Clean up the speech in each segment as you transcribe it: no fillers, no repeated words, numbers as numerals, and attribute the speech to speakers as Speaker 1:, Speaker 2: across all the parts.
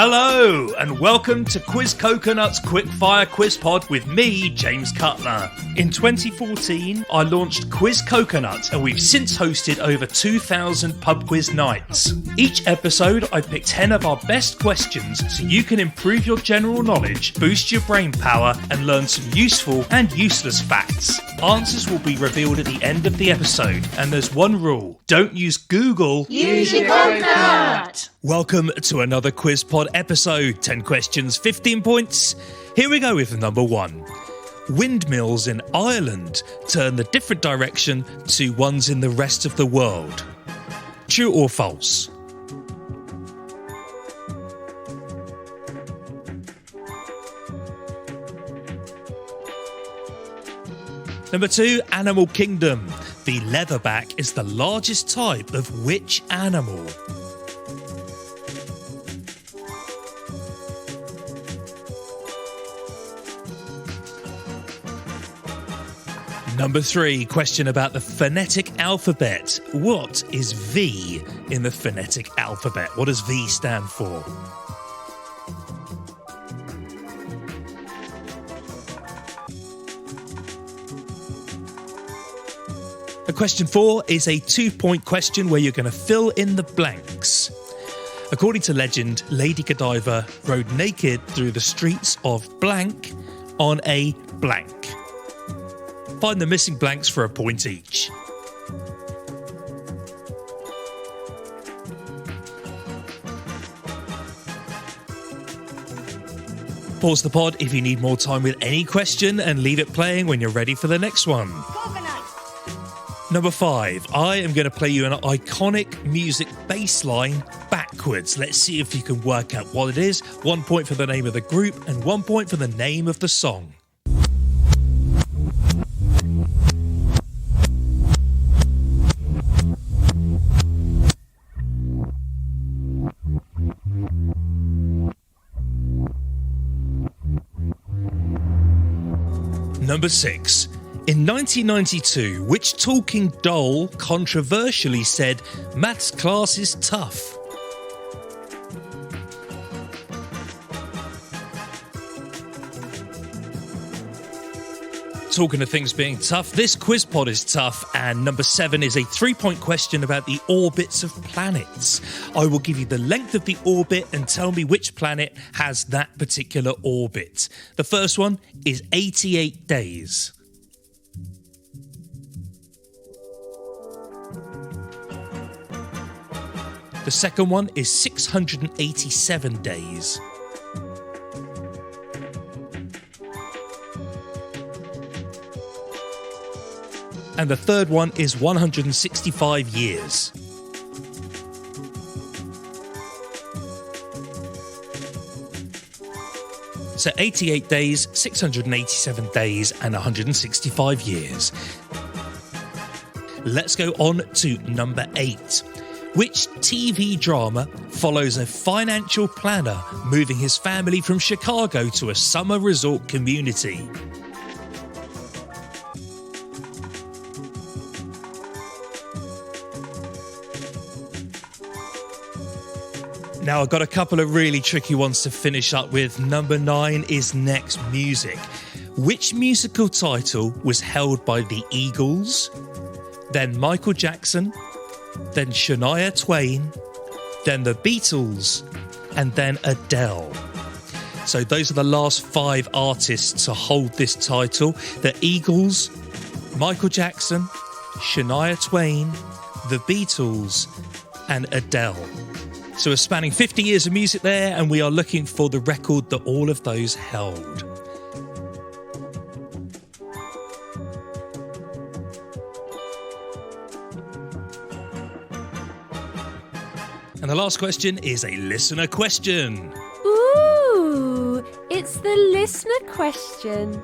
Speaker 1: Hello, and welcome to Quiz Coconut's Quickfire Quiz Pod with me, James Cutler. In 2014, I launched Quiz Coconut, and we've since hosted over 2,000 pub quiz nights. Each episode, I pick 10 of our best questions so you can improve your general knowledge, boost your brain power, and learn some useful and useless facts. Answers will be revealed at the end of the episode, and there's one rule: don't use Google.
Speaker 2: Use your coconut!
Speaker 1: Welcome to another Quiz Pod episode. 10 questions, 15 points. Here we go with number 1. Windmills in Ireland turn the different direction to ones in the rest of the world. True or false? Number 2, Animal Kingdom. The leatherback is the largest type of which animal? Number 3, question about the phonetic alphabet. What is V in the phonetic alphabet? What does V stand for? Question 4 is a 2-point question where you're going to fill in the blanks. According to legend, Lady Godiva rode naked through the streets of blank on a blank. Find the missing blanks for a point each. Pause the pod if you need more time with any question and leave it playing when you're ready for the next one.
Speaker 2: Coconut!
Speaker 1: Number 5, I am going to play you an iconic music bass line backwards. Let's see if you can work out what it is. 1 point for the name of the group and 1 point for the name of the song. Number 6. In 1992, which talking doll controversially said, "Maths class is tough"? Talking of things being tough, this quiz pod is tough, and number 7 is a 3-point question about the orbits of planets. I will give you the length of the orbit and tell me which planet has that particular orbit. The first one is 88 days. The second one is 687 days. And the third one is 165 years. So 88 days, 687 days, and 165 years. Let's go on to number 8. Which TV drama follows a financial planner moving his family from Chicago to a summer resort community? Now, I've got a couple of really tricky ones to finish up with. Number 9 is Next Music. Which musical title was held by the Eagles, then Michael Jackson, then Shania Twain, then the Beatles, and then Adele? So those are the last 5 artists to hold this title. The Eagles, Michael Jackson, Shania Twain, the Beatles, and Adele. So we're spanning 50 years of music there, and we are looking for the record that all of those held. And the last question is a listener question.
Speaker 2: Ooh, it's the listener question.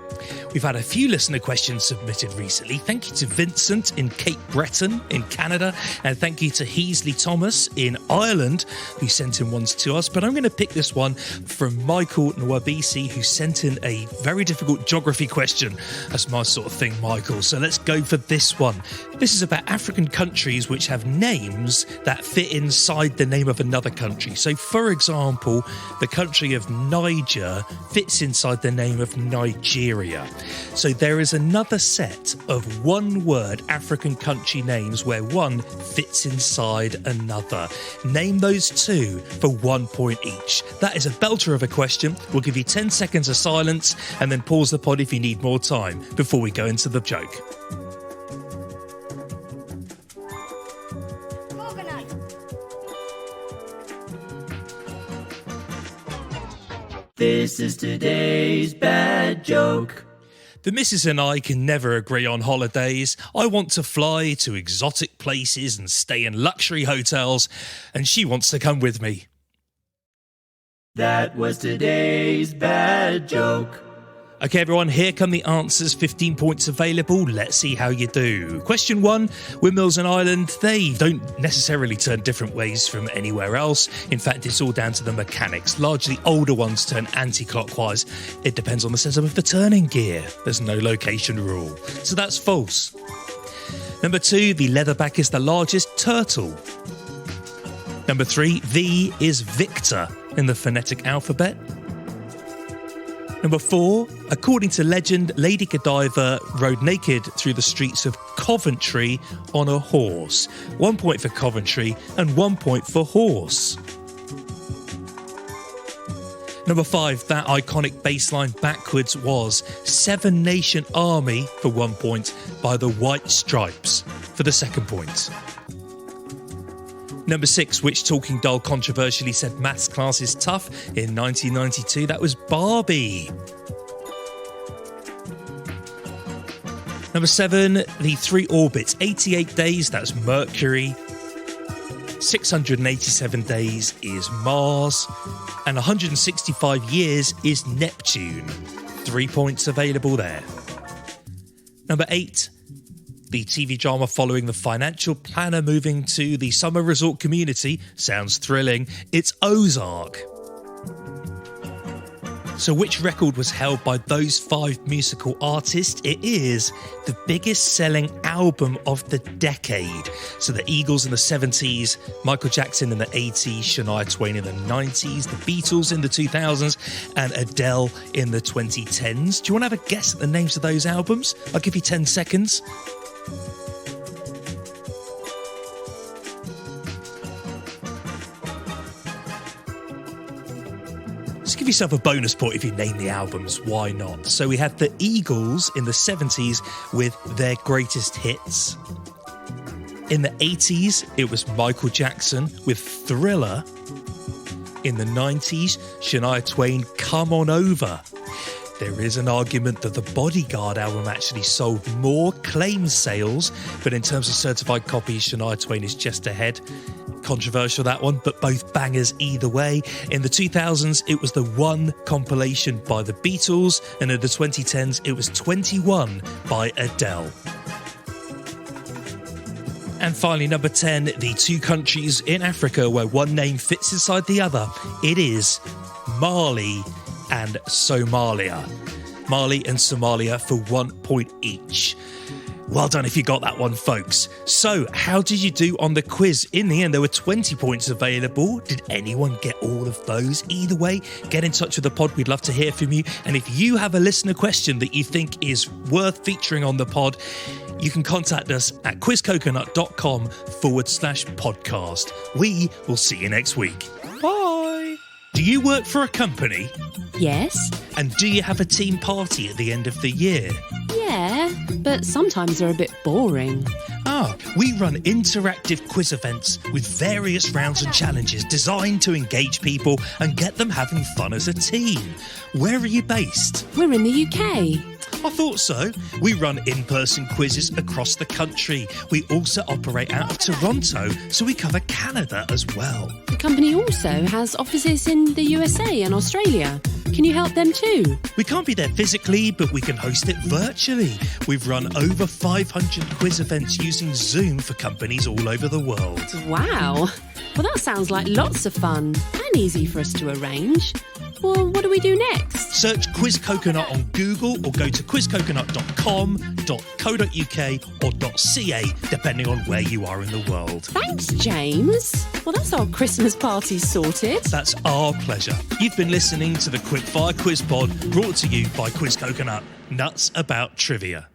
Speaker 1: We've had a few listener questions submitted recently. Thank you to Vincent in Cape Breton in Canada, and thank you to Heasley Thomas in Ireland who sent in ones to us. But I'm going to pick this one from Michael Nwabisi, who sent in a very difficult geography question. That's my sort of thing, Michael. So let's go for this one. This is about African countries which have names that fit inside the name of another country. So, for example, the country of Niger fits inside the name of Nigeria. So there is another set of one-word African country names where one fits inside another. Name those two for 1 point each. That is a belter of a question. We'll give you 10 seconds of silence and then pause the pod if you need more time before we go into the joke.
Speaker 2: This is today's bad joke.
Speaker 1: The missus and I can never agree on holidays. I want to fly to exotic places and stay in luxury hotels, and she wants to come with me.
Speaker 2: That was today's bad joke.
Speaker 1: Okay, everyone, here come the answers. 15 points available. Let's see how you do. Question 1, Windmills in Ireland, they don't necessarily turn different ways from anywhere else. In fact, it's all down to the mechanics. Largely older ones turn anti-clockwise. It depends on the setup of the turning gear. There's no location rule. So that's false. Number 2, the leatherback is the largest turtle. Number 3, V is Victor in the phonetic alphabet. Number 4, according to legend, Lady Godiva rode naked through the streets of Coventry on a horse. 1 point for Coventry and 1 point for horse. Number 5, that iconic bass line backwards was Seven Nation Army for 1 point by the White Stripes for the second point. Number 6, which talking doll controversially said maths class is tough in 1992? That was Barbie. Number 7, the 3 orbits, 88 days, that's Mercury. 687 days is Mars. And 165 years is Neptune. 3 points available there. Number 8, the TV drama following the financial planner moving to the summer resort community. Sounds thrilling. It's Ozark. So which record was held by those 5 musical artists? It is the biggest selling album of the decade. So the Eagles in the 70s, Michael Jackson in the 80s, Shania Twain in the 90s, the Beatles in the 2000s, and Adele in the 2010s. Do you want to have a guess at the names of those albums? I'll give you 10 seconds. Just give yourself a bonus point if you name the albums, why not? So we had the Eagles in the 70s with their greatest hits. In the 80s, it was Michael Jackson with Thriller. In the 90s, Shania Twain, Come On Over. There is an argument that the Bodyguard album actually sold more claimed sales, but in terms of certified copies, Shania Twain is just ahead. Controversial, that one, but both bangers either way. In the 2000s, it was the One compilation by the Beatles, and in the 2010s, it was 21 by Adele. And finally, number 10, the 2 countries in Africa where one name fits inside the other. It is Mali and Somalia. Mali and Somalia for 1 point each. Well done if you got that one, folks. So, how did you do on the quiz? In the end, there were 20 points available. Did anyone get all of those? Either way, get in touch with the pod. We'd love to hear from you. And if you have a listener question that you think is worth featuring on the pod, you can contact us at quizcoconut.com/podcast. We will see you next week. Bye. Do you work for a company?
Speaker 3: Yes.
Speaker 1: And do you have a team party at the end of the year?
Speaker 3: Yeah, but sometimes they're a bit boring.
Speaker 1: We run interactive quiz events with various rounds and challenges designed to engage people and get them having fun as a team. Where are you based?
Speaker 3: We're in the UK.
Speaker 1: I thought so. We run in-person quizzes across the country. We also operate out of Toronto, so we cover Canada as well.
Speaker 3: We company also has offices in the USA and Australia. Can you help them too?
Speaker 1: We can't be there physically, but we can host it virtually. We've run over 500 quiz events using Zoom for companies all over the world.
Speaker 3: Wow. Well, that sounds like lots of fun and easy for us to arrange. Well, what do we do next?
Speaker 1: Search Quiz Coconut on Google or go to quizcoconut.com.co.uk or .ca, depending on where you are in the world.
Speaker 3: Thanks, James. Well, that's our Christmas party sorted.
Speaker 1: That's our pleasure. You've been listening to the Quickfire Quiz Pod, brought to you by Quiz Coconut. Nuts about trivia.